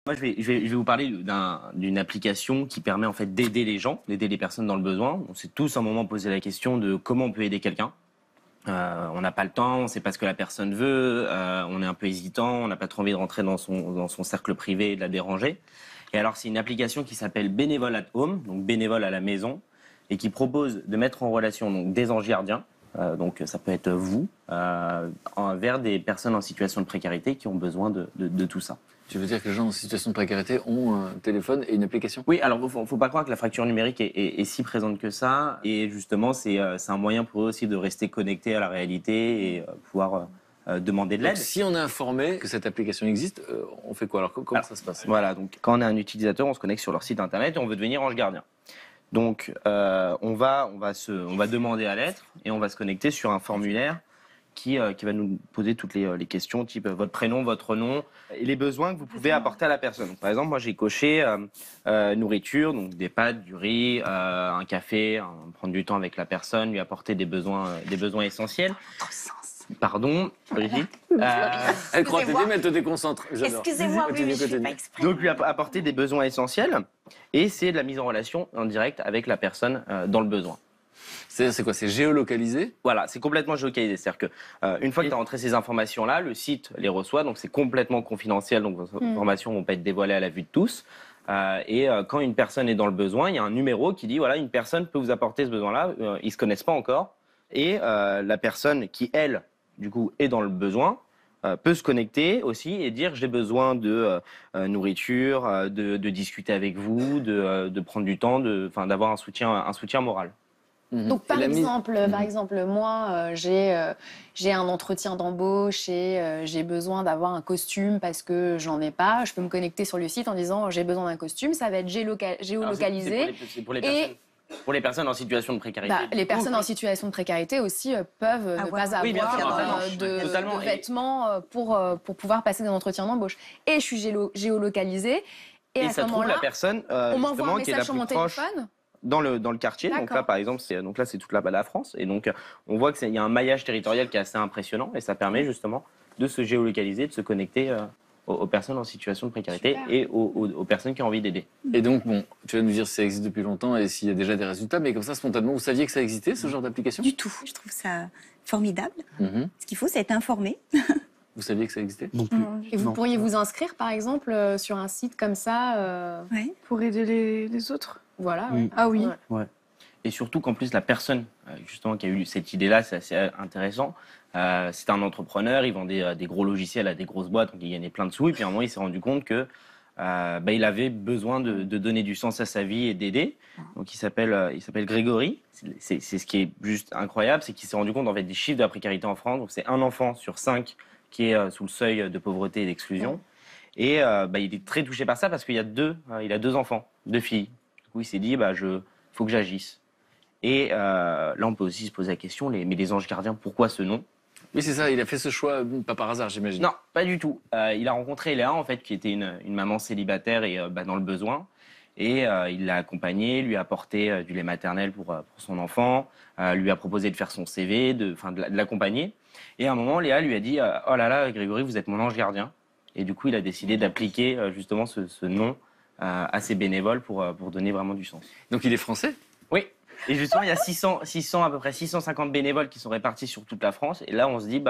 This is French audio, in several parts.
Moi, je vais vous parler d'une application qui permet en fait d'aider les gens, d'aider les personnes dans le besoin. On s'est tous à un moment posé la question de comment on peut aider quelqu'un. On n'a pas le temps, on ne sait pas ce que la personne veut, on est un peu hésitant, on n'a pas trop envie de rentrer dans son cercle privé et de la déranger. Et alors, c'est une application qui s'appelle Bénévole at Home, donc bénévole à la maison, et qui propose de mettre en relation donc, des anges gardiens, donc ça peut être vous, vers des personnes en situation de précarité qui ont besoin de tout ça. Tu veux dire que les gens en situation de précarité ont un téléphone et une application? Oui, alors faut pas croire que la fracture numérique est si présente que ça. Et justement, c'est un moyen pour eux aussi de rester connectés à la réalité et pouvoir demander de l'aide. Si on est informé que cette application existe, on fait quoi? Alors comment ça se passe? Voilà, donc quand on est un utilisateur, on se connecte sur leur site internet et on veut devenir ange gardien. Donc on va demander à l'être et on va se connecter sur un formulaire qui va nous poser toutes les questions, type votre prénom, votre nom, et les besoins que vous pouvez apporter à la personne. Donc, par exemple, moi j'ai coché nourriture, donc des pâtes, du riz, un café, prendre du temps avec la personne, lui apporter des besoins essentiels. Pardon, Brigitte. Elle croit t'aider, mais elle te déconcentre. Excusez-moi, oui, mais je fais pas exprès. Donc lui apporter des besoins essentiels, et c'est de la mise en relation en direct avec la personne dans le besoin. C'est quoi? C'est géolocalisé? Voilà, c'est complètement géolocalisé. C'est-à-dire que une fois que tu as rentré ces informations-là, le site les reçoit, donc c'est complètement confidentiel, donc vos informations ne vont pas être dévoilées à la vue de tous. Et quand une personne est dans le besoin, il y a un numéro qui dit voilà, une personne peut vous apporter ce besoin-là, ils ne se connaissent pas encore. Et la personne qui, elle, du coup, est dans le besoin, peut se connecter aussi et dire j'ai besoin de nourriture, de discuter avec vous, de prendre du temps, d'avoir un soutien moral. Donc par exemple, moi j'ai un entretien d'embauche et j'ai besoin d'avoir un costume parce que j'en ai pas. Je peux me connecter sur le site en disant j'ai besoin d'un costume. Ça va être géolocalisé. Pour les personnes en situation de précarité. Les personnes en situation de précarité aussi peuvent ne pas avoir de vêtements pour pouvoir passer des entretiens d'embauche. Et je suis géolocalisée. Et à ce moment-là, la personne on m'envoie un qui est la message sur plus mon proche téléphone. dans le quartier. Donc là, par exemple, c'est toute la France. Et donc, on voit qu'il y a un maillage territorial qui est assez impressionnant. Et ça permet justement de se géolocaliser, de se connecter aux personnes en situation de précarité. Super. Et aux personnes qui ont envie d'aider. Et donc, bon, tu vas nous dire si ça existe depuis longtemps et s'il y a déjà des résultats. Mais comme ça, spontanément, vous saviez que ça existait, ce genre d'application? Du tout. Je trouve ça formidable. Ce qu'il faut, c'est être informé. Vous saviez que ça existait? Non plus. Et vous pourriez vous inscrire, par exemple, sur un site comme ça pour aider les autres. Voilà. Ah oui. Ouais. Et surtout qu'en plus, la personne justement qui a eu cette idée-là, c'est assez intéressant. C'est un entrepreneur, il vendait des gros logiciels à des grosses boîtes, donc il gagnait plein de sous. Et puis à un moment, il s'est rendu compte que il avait besoin de donner du sens à sa vie et d'aider. Donc il s'appelle Grégory. C'est ce qui est juste incroyable, c'est qu'il s'est rendu compte en fait des chiffres de la précarité en France. Donc c'est 1 enfant sur 5 qui est sous le seuil de pauvreté et d'exclusion. Et il est très touché par ça parce qu'il il a 2 enfants, 2 filles. Du coup, il s'est dit faut que j'agisse. Et là, on peut aussi se poser la question, mais les anges gardiens, pourquoi ce nom? Oui, c'est ça, il a fait ce choix, pas par hasard, j'imagine. Non, pas du tout. Il a rencontré Léa, en fait, qui était une maman célibataire et dans le besoin. Et il l'a accompagnée, lui a apporté du lait maternel pour son enfant, lui a proposé de faire son CV, de l'accompagner. Et à un moment, Léa lui a dit oh là là, Grégory, vous êtes mon ange gardien. Et du coup, il a décidé d'appliquer justement ce nom à ses bénévoles pour donner vraiment du sens. Donc il est français? Oui. Et justement, il y a 600 à peu près 650 bénévoles qui sont répartis sur toute la France. Et là, on se dit,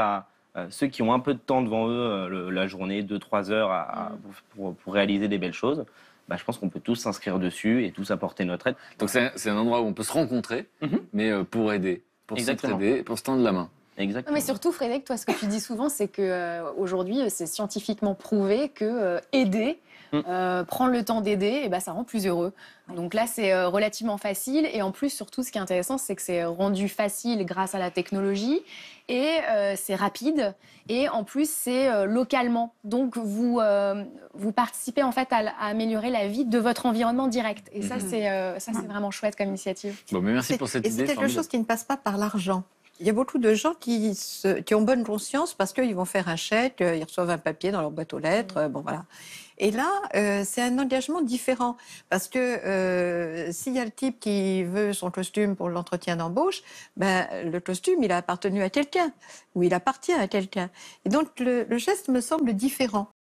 ceux qui ont un peu de temps devant eux, la journée, 2-3 heures pour réaliser des belles choses, je pense qu'on peut tous s'inscrire dessus et tous apporter notre aide. Donc c'est un endroit où on peut se rencontrer, mais pour aider, pour s'entraider, pour se tendre la main. Exactement. Non, mais surtout, Frédéric, toi, ce que tu dis souvent, c'est qu'aujourd'hui, c'est scientifiquement prouvé que aider, prendre le temps d'aider, ça rend plus heureux. Donc là, c'est relativement facile. Et en plus, surtout, ce qui est intéressant, c'est que c'est rendu facile grâce à la technologie. Et c'est rapide. Et en plus, c'est localement. Donc, vous participez en fait à améliorer la vie de votre environnement direct. Et ça, c'est vraiment chouette comme initiative. Bon, mais merci pour cette idée. Et c'est quelque chose qui ne passe pas par l'argent. Il y a beaucoup de gens qui ont bonne conscience parce qu'ils vont faire un chèque, ils reçoivent un papier dans leur boîte aux lettres, voilà. Et là, c'est un engagement différent parce que s'il y a le type qui veut son costume pour l'entretien d'embauche, le costume, il a appartenu à quelqu'un ou il appartient à quelqu'un. Et donc, le geste me semble différent.